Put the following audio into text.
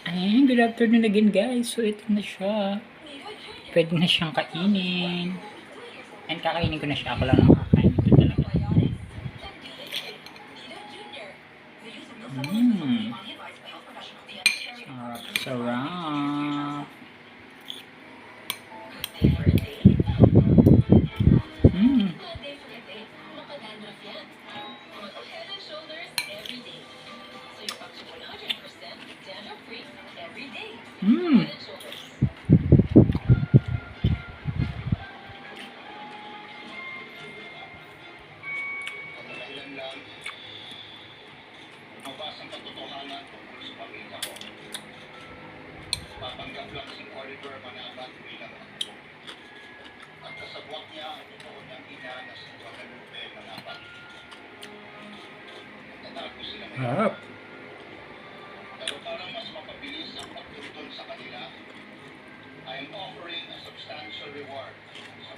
Ayan, good afternoon again guys. So ito na siya. Pwede na siyang kainin. And kakainin ko na siya. Ako lang nakakain ito talaga. Sarap, sarap. Mabasang katotohanan tungkol sa pamilya ko. Papanggap lang si Oliver Manabat bilang ako. At kasabwat niya ang totoo niyang ina na si Guadalupe Manabat. Nagtatago sila ngayon. Pero para mas mapabilis ang pagtuntun sa kanila, I am offering a substantial reward sa